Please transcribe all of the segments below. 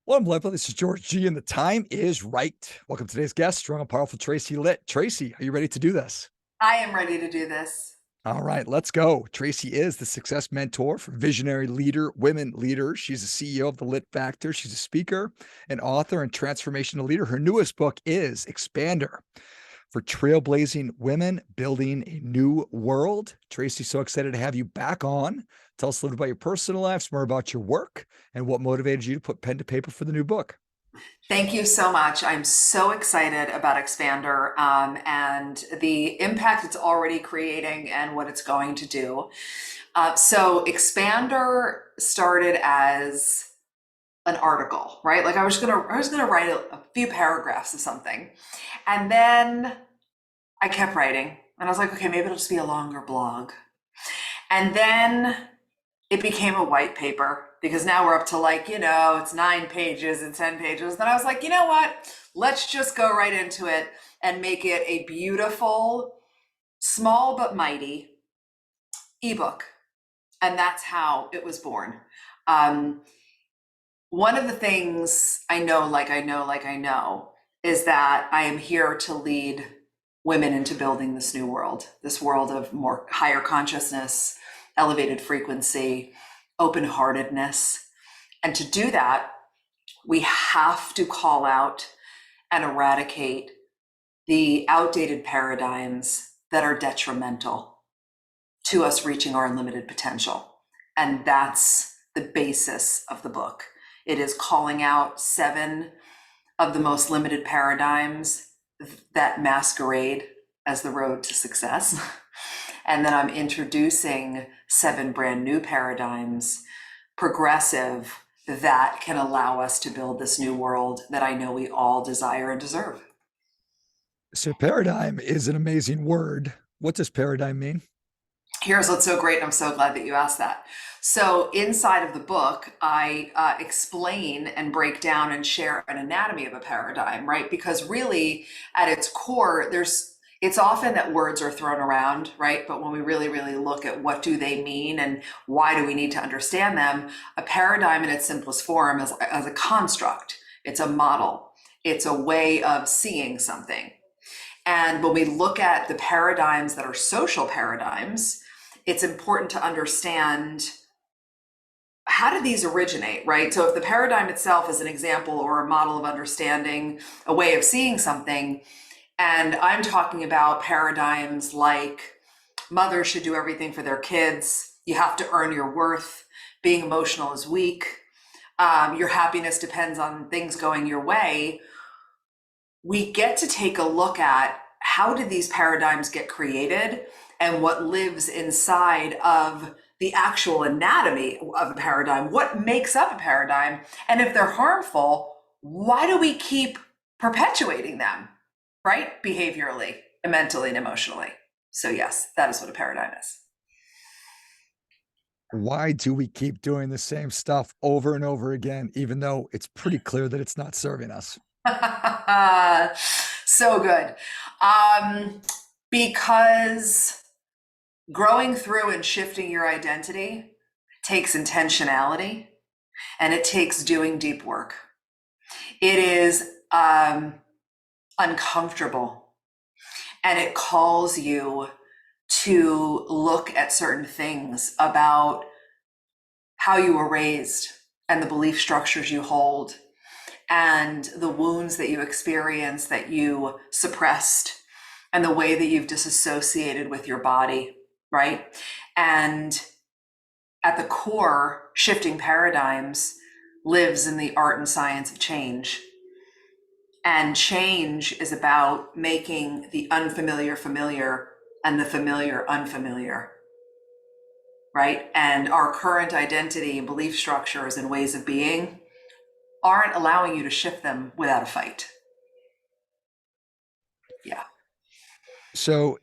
Well, I'm LifeBlood. This is George G, and the time is right. Welcome to today's guest, strong and powerful Tracy Litt. Tracy, are you ready to do this? I am ready to do this. All right, let's go. Tracy is the success mentor for visionary women leaders. She's the CEO of the Litt Factor. She's a speaker, an author, and transformational leader. Her newest book is Expander for trailblazing women building a new world. Tracy, so excited to have you back on. Tell us a little about your personal life, more about your work, and what motivated you to put pen to paper for the new book. Thank you so much. I'm so excited about Expander and the impact it's already creating and what it's going to do. So Expander started as an article, right? Like I was gonna write a few paragraphs of something, and then I kept writing, and I was like, okay, maybe it'll just be a longer blog, and then it became a white paper because now we're up to it's 9 pages and 10 pages. Then I was like, you know what? Let's just go right into it and make it a beautiful, small but mighty ebook. And that's how it was born. Um, One of the things I know, is that I am here to lead women into building this new world, this world of more higher consciousness, elevated frequency, open heartedness. And to do that, we have to call out and eradicate the outdated paradigms that are detrimental to us reaching our unlimited potential. And that's the basis of the book. It is calling out 7 of the most limited paradigms that masquerade as the road to success. And then I'm introducing 7 brand new paradigms, progressive, that can allow us to build this new world that I know we all desire and deserve. So, paradigm is an amazing word. What does paradigm mean? Here's what's so great, and I'm so glad that you asked that. So, inside of the book, I explain and break down and share an anatomy of a paradigm, right? Because really, at its core, it's often that words are thrown around, right? But when we really, really look at what do they mean and why do we need to understand them, a paradigm in its simplest form is as a construct. It's a model. It's a way of seeing something. And when we look at the paradigms that are social paradigms, it's important to understand, how did these originate, right? So if the paradigm itself is an example or a model of understanding, a way of seeing something, and I'm talking about paradigms like mothers should do everything for their kids, you have to earn your worth, being emotional is weak, your happiness depends on things going your way, we get to take a look at how did these paradigms get created and what lives inside of the actual anatomy of a paradigm, what makes up a paradigm, and if they're harmful, why do we keep perpetuating them, right? Behaviorally, and mentally, and emotionally. So yes, that is what a paradigm is. Why do we keep doing the same stuff over and over again, even though it's pretty clear that it's not serving us? So good. Um, because growing through and shifting your identity takes intentionality and it takes doing deep work. It is uncomfortable and it calls you to look at certain things about how you were raised and the belief structures you hold and the wounds that you experienced that you suppressed and the way that you've disassociated with your body, right? And at the core, shifting paradigms lives in the art and science of change. And change is about making the unfamiliar familiar and the familiar unfamiliar, right? And our current identity and belief structures and ways of being aren't allowing you to shift them without a fight. Yeah. So,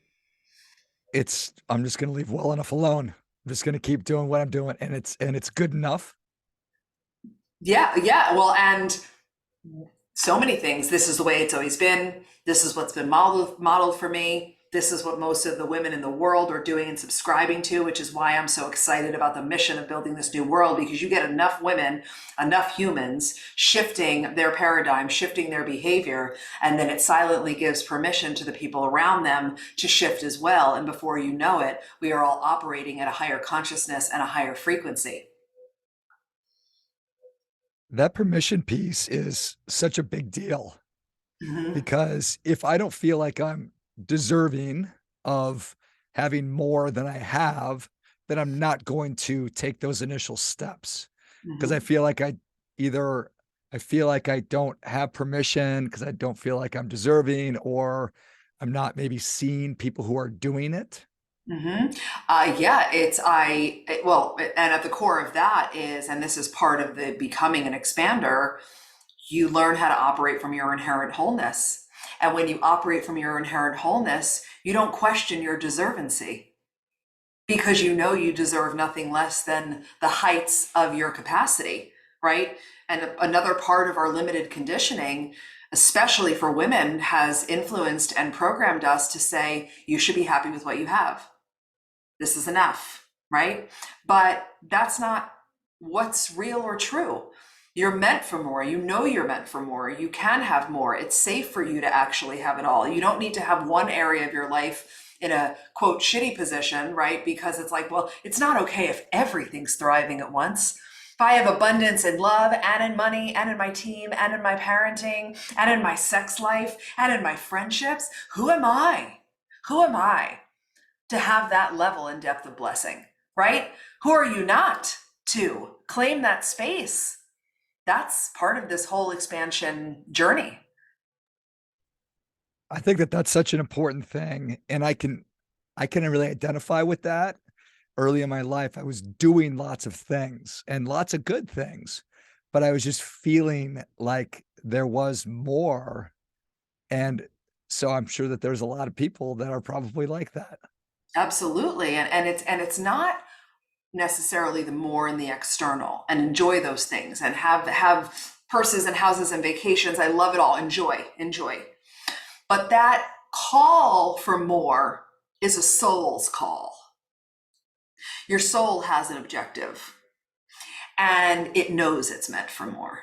I'm just going to leave well enough alone. I'm just going to keep doing what I'm doing, and it's good enough. Yeah. Yeah. Well, and so many things. This is the way it's always been. This is what's been modeled for me. This is what most of the women in the world are doing and subscribing to, which is why I'm so excited about the mission of building this new world, because you get enough women, enough humans shifting their paradigm, shifting their behavior, and then it silently gives permission to the people around them to shift as well. And before you know it, we are all operating at a higher consciousness and a higher frequency. That permission piece is such a big deal Mm-hmm. because if I don't feel like I'm deserving of having more than I have, then I'm not going to take those initial steps because Mm-hmm. either I feel like I don't have permission because I don't feel like I'm deserving, or I'm not maybe seeing people who are doing it. Mm-hmm. Yeah, well, and at the core of that is, and this is part of the becoming an expander, you learn how to operate from your inherent wholeness. And when you operate from your inherent wholeness, you don't question your deservancy because you know you deserve nothing less than the heights of your capacity, right? And another part of our limited conditioning, especially for women, has influenced and programmed us to say, you should be happy with what you have. This is enough, right? But that's not what's real or true. You're meant for more. You know you're meant for more. You can have more. It's safe for you to actually have it all. You don't need to have one area of your life in a quote shitty position, right? Because it's like, well, it's not okay if everything's thriving at once. If I have abundance in love and in money and in my team and in my parenting and in my sex life and in my friendships, who am I? Who am I to have that level and depth of blessing, right? Who are you not to claim that space? That's part of this whole expansion journey. I think that that's such an important thing, and I can really identify with that. Early in my life, I was doing lots of things and lots of good things, but I was just feeling like there was more, and so I'm sure that there's a lot of people that are probably like that. Absolutely. And it's not necessarily the more in the external, and enjoy those things and have purses and houses and vacations. I love it all. Enjoy. But that call for more is a soul's call. Your soul has an objective and it knows it's meant for more.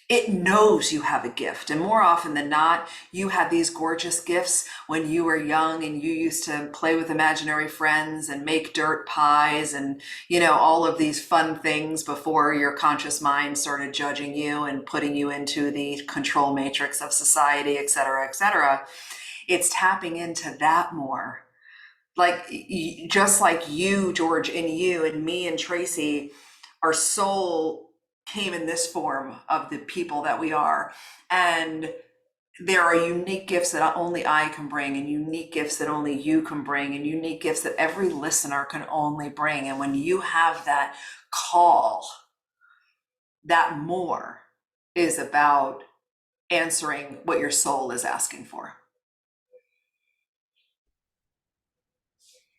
It knows you have a gift. And more often than not, you had these gorgeous gifts when you were young and you used to play with imaginary friends and make dirt pies and, all of these fun things before your conscious mind started judging you and putting you into the control matrix of society, et cetera, et cetera. It's tapping into that more. Like, just like you, George, and you and me and Tracy, our soul came in this form of the people that we are. And there are unique gifts that only I can bring, and unique gifts that only you can bring, and unique gifts that every listener can only bring. And when you have that call, that more is about answering what your soul is asking for.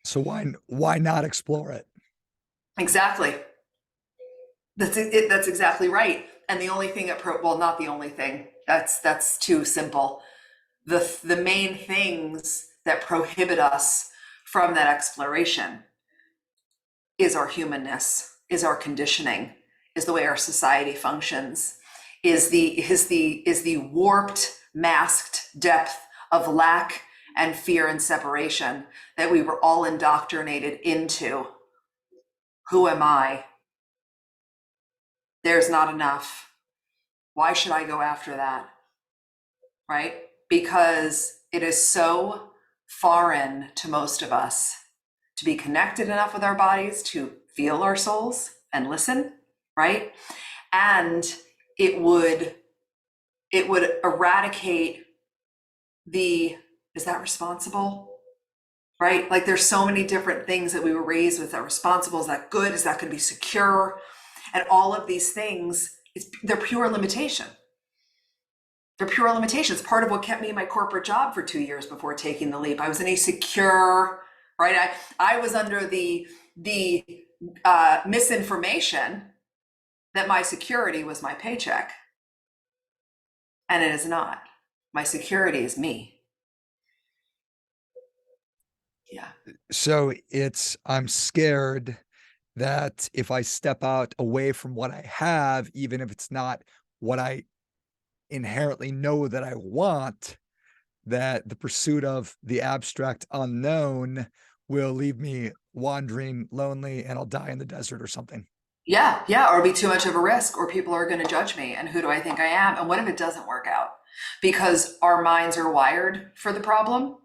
So why not explore it? Exactly. That's it. That's exactly right. And the only thing well, not the only thing. That's too simple. The main things that prohibit us from that exploration is our humanness, is our conditioning, is the way our society functions, is the warped, masked depth of lack and fear and separation that we were all indoctrinated into. Who am I? There's not enough. Why should I go after that? Right? Because it is so foreign to most of us to be connected enough with our bodies to feel our souls and listen, right? And it would eradicate the, is that responsible? Right? Like, there's so many different things that we were raised with. That responsible, is that good? Is that going to be secure? And all of these things, they're pure limitation. They're pure limitations. Part of what kept me in my corporate job for 2 years before taking the leap. I was in a secure, right? I was under the misinformation that my security was my paycheck. And it is not. My security is me. Yeah. So I'm scared that if I step out away from what I have, even if it's not what I inherently know that I want, that the pursuit of the abstract unknown will leave me wandering lonely and I'll die in the desert or something. Yeah, yeah, or be too much of a risk, or people are going to judge me, and who do I think I am? And what if it doesn't work out? Because our minds are wired for the problem,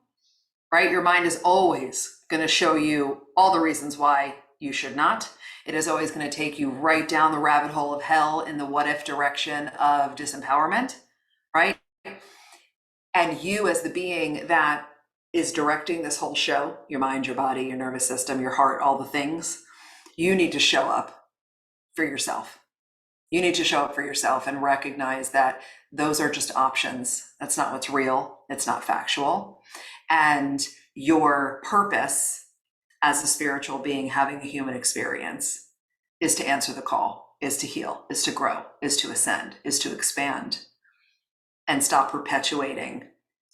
right? Your mind is always going to show you all the reasons why you should not. It is always going to take you right down the rabbit hole of hell in the what if direction of disempowerment, right? And you, as the being that is directing this whole show, your mind, your body, your nervous system, your heart, all the things, you need to show up for yourself. You need to show up for yourself and recognize that those are just options. That's not what's real. It's not factual. And your purpose as a spiritual being having a human experience is to answer the call, is to heal, is to grow, is to ascend, is to expand, and stop perpetuating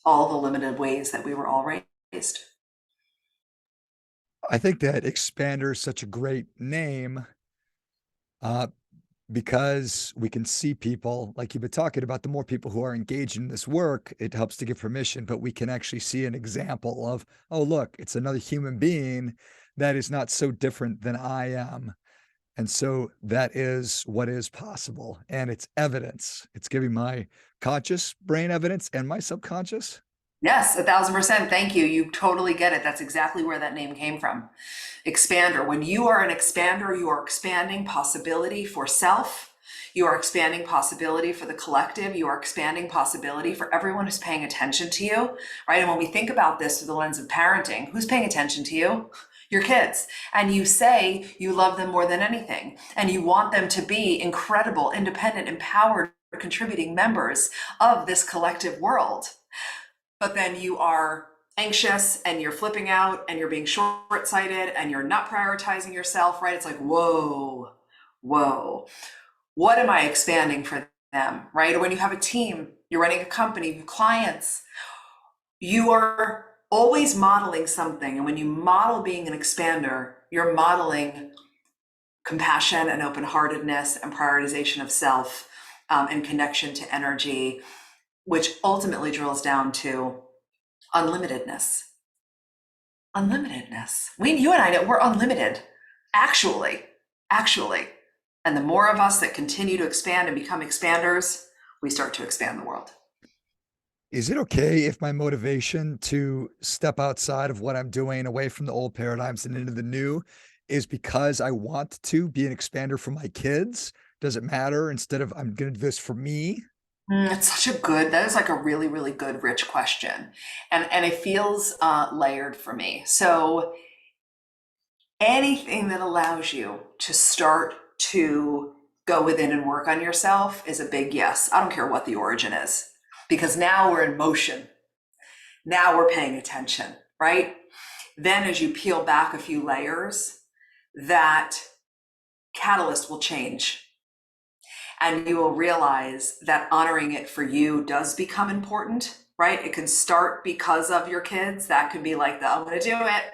all the limited ways that we were all raised. I think that expander is such a great name, uh, because we can see people like you've been talking about. The more people who are engaged in this work, it helps to give permission, but we can actually see an example of, oh, look, it's another human being that is not so different than I am. And so that is what is possible. And it's evidence. It's giving my conscious brain evidence and my subconscious. Yes, 1,000%. Thank you. You totally get it. That's exactly where that name came from. Expander. When you are an expander, you are expanding possibility for self. You are expanding possibility for the collective. You are expanding possibility for everyone who's paying attention to you, right? And when we think about this through the lens of parenting, who's paying attention to you? Your kids. And you say you love them more than anything. And you want them to be incredible, independent, empowered, contributing members of this collective world. But then you are anxious and you're flipping out and you're being short-sighted and you're not prioritizing yourself, right? It's like, whoa, whoa. What am I expanding for them, right? Or when you have a team, you're running a company, you have clients, you are always modeling something. And when you model being an expander, you're modeling compassion and open-heartedness and prioritization of self, and connection to energy, which ultimately drills down to unlimitedness. Unlimitedness. You and I know we're unlimited, actually. And the more of us that continue to expand and become expanders, we start to expand the world. Is it okay if my motivation to step outside of what I'm doing, away from the old paradigms and into the new, is because I want to be an expander for my kids? Does it matter instead of I'm going to do this for me? It's such a good, that is like a really, really good, rich question. And it feels layered for me. So anything that allows you to start to go within and work on yourself is a big yes. I don't care what the origin is, because now we're in motion. Now we're paying attention, right? Then as you peel back a few layers, that catalyst will change. And you will realize that honoring it for you does become important, right? It can start because of your kids. That can be like I'm going to do it.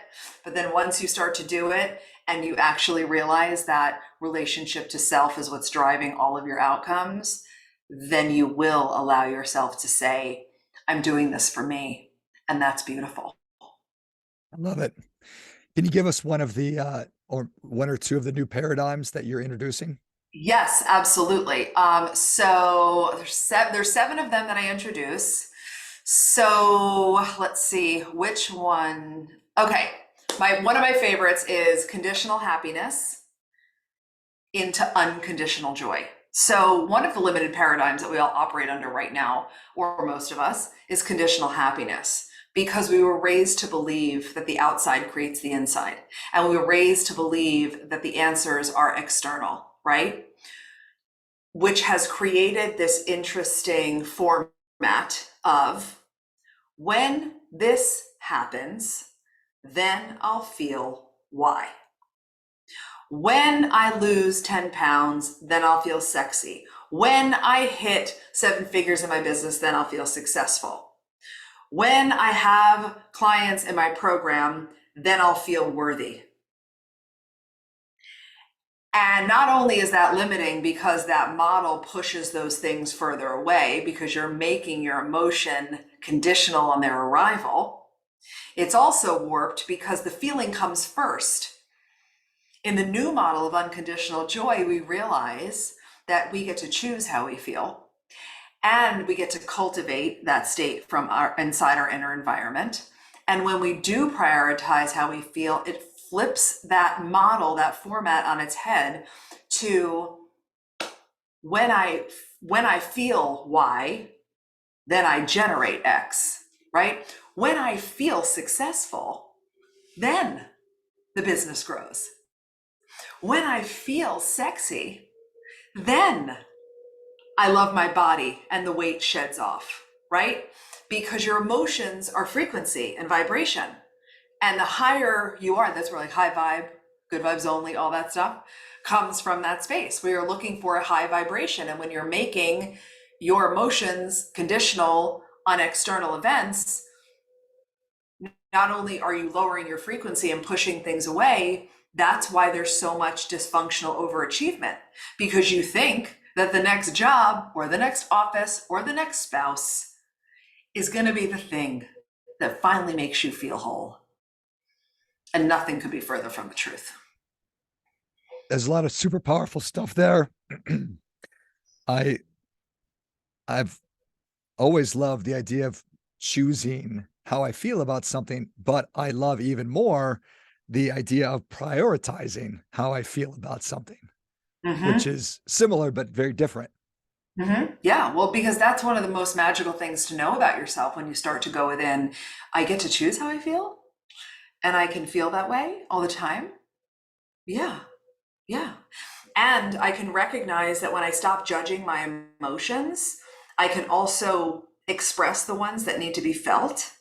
But then once you start to do it and you actually realize that relationship to self is what's driving all of your outcomes, then you will allow yourself to say, I'm doing this for me. And that's beautiful. I love it. Can you give us one of the, or one or two of the new paradigms that you're introducing? Yes, absolutely. So there's seven of them that I introduce. So let's see which one. Okay, one of my favorites is conditional happiness into unconditional joy. So one of the limited paradigms that we all operate under right now, or most of us, is conditional happiness, because we were raised to believe that the outside creates the inside, and we were raised to believe that the answers are external, right? Which has created this interesting format of, when this happens, then I'll feel why. When I lose 10 pounds, then I'll feel sexy. When I hit 7 figures in my business, then I'll feel successful. When I have clients in my program, then I'll feel worthy. And not only is that limiting because that model pushes those things further away because you're making your emotion conditional on their arrival, it's also warped because the feeling comes first. In the new model of unconditional joy, we realize that we get to choose how we feel, and we get to cultivate that state from inside our inner environment. And when we do prioritize how we feel, it flips that model, that format on its head to when I feel Y, then I generate X, right? When I feel successful, then the business grows. When I feel sexy, then I love my body and the weight sheds off, right? Because your emotions are frequency and vibration. And the higher you are, that's where like high vibe, good vibes only, all that stuff comes from that space where you're looking for a high vibration. And when you're making your emotions conditional on external events, not only are you lowering your frequency and pushing things away, that's why there's so much dysfunctional overachievement, because you think that the next job or the next office or the next spouse is going to be the thing that finally makes you feel whole. And nothing could be further from the truth. There's a lot of super powerful stuff there. I've always loved the idea of choosing how I feel about something, but I love even more the idea of prioritizing how I feel about something, which is similar but very different. Yeah, well, because that's one of the most magical things to know about yourself when you start to go within. I get to choose how I feel, and I can feel that way all the time. Yeah, yeah. And I can recognize that when I stop judging my emotions, I can also express the ones that need to be felt.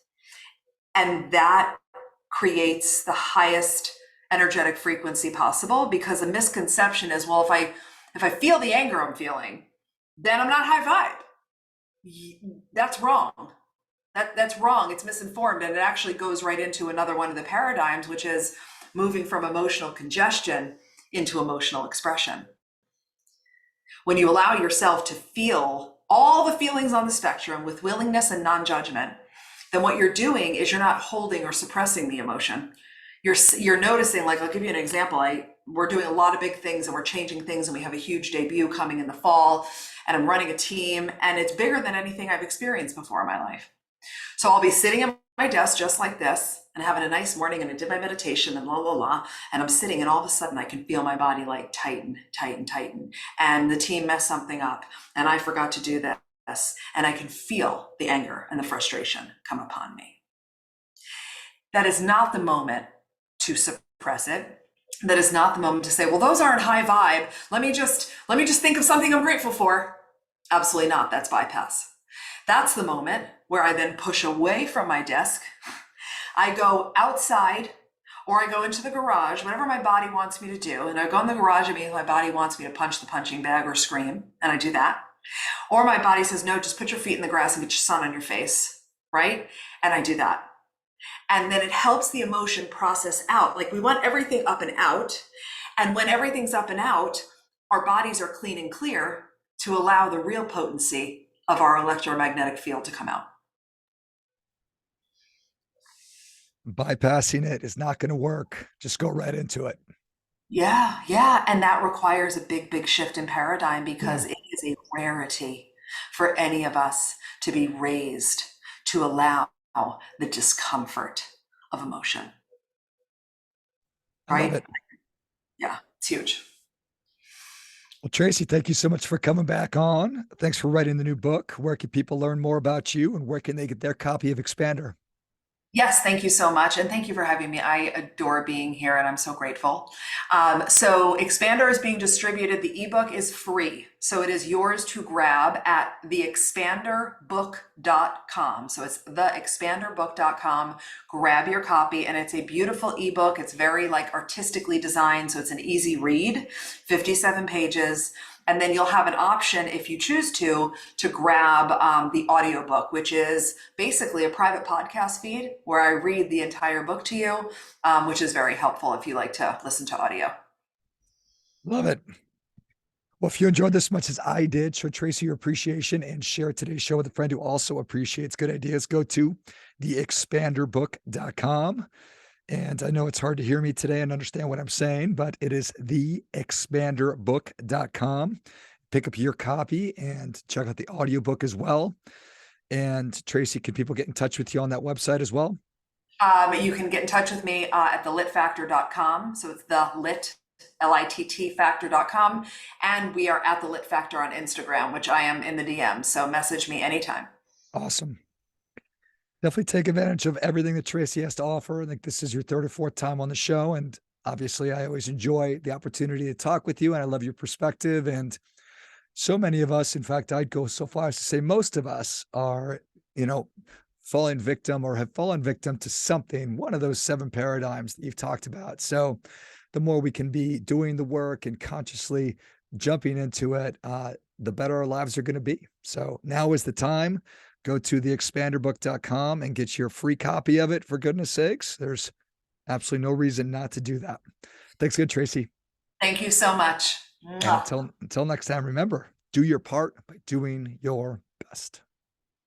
And that creates the highest energetic frequency possible, because a misconception is, well, if I feel the anger I'm feeling, then I'm not high vibe. That's wrong. That's wrong. It's misinformed. And it actually goes right into another one of the paradigms, which is moving from emotional congestion into emotional expression. When you allow yourself to feel all the feelings on the spectrum with willingness and non-judgment, then what you're doing is you're not holding or suppressing the emotion. You're noticing, like, I'll give you an example. We're doing a lot of big things and we're changing things, and we have a huge debut coming in the fall, and I'm running a team, and it's bigger than anything I've experienced before in my life. So I'll be sitting at my desk just like this and having a nice morning, and I did my meditation and la la la, and I'm sitting, and all of a sudden I can feel my body like tighten, tighten, tighten, and the team messed something up and I forgot to do this, and I can feel the anger and the frustration come upon me. That is not the moment to suppress it. That is not the moment to say, well, those aren't high vibe. Let me just think of something I'm grateful for. Absolutely not. That's bypass. That's the moment where I then push away from my desk. I go outside, or I go into the garage, whatever my body wants me to do. And I go in the garage, it means my body wants me to punch the punching bag or scream, and I do that. Or my body says, no, just put your feet in the grass and get your sun on your face, right? And I do that. And then it helps the emotion process out. Like, we want everything up and out. And when everything's up and out, our bodies are clean and clear to allow the real potency of our electromagnetic field to come out. Bypassing it is not going to work. Just go right into it. Yeah, yeah. And that requires a big, big shift in paradigm, because it is a rarity for any of us to be raised to allow the discomfort of emotion. I love Right? it. Yeah, it's huge. Well, Tracy, thank you so much for coming back on. Thanks for writing the new book. Where can people learn more about you, and where can they get their copy of Expander? Yes, thank you so much. And thank you for having me. I adore being here, and I'm so grateful. So Expander is being distributed. The ebook is free. So it is yours to grab at theexpanderbook.com. So it's theexpanderbook.com. Grab your copy, and it's a beautiful ebook. It's very like artistically designed. So it's an easy read, 57 pages. And then you'll have an option, if you choose to grab the audiobook, which is basically a private podcast feed where I read the entire book to you, which is very helpful if you like to listen to audio. Love it. Well, if you enjoyed this as much as I did, show Tracy your appreciation and share today's show with a friend who also appreciates good ideas. Go to theexpanderbook.com. And I know it's hard to hear me today and understand what I'm saying, but it is theexpanderbook.com. Pick up your copy and check out the audiobook as well. And Tracy, can people get in touch with you on that website as well? You can get in touch with me at the littfactor.com. So it's the Litt, Litt factor.com. And we are at the Litt Factor on Instagram, which I am in the DM. So message me anytime. Awesome. Definitely take advantage of everything that Tracy has to offer. I think this is your third or fourth time on the show. And obviously, I always enjoy the opportunity to talk with you. And I love your perspective. And so many of us, in fact, I'd go so far as to say most of us are, falling victim or have fallen victim to something, one of those 7 paradigms that you've talked about. So the more we can be doing the work and consciously jumping into it, the better our lives are going to be. So now is the time. Go to theexpanderbook.com and get your free copy of it. For goodness sakes, there's absolutely no reason not to do that. Thanks again, Tracy. Thank you so much. And until next time, remember, do your part by doing your best.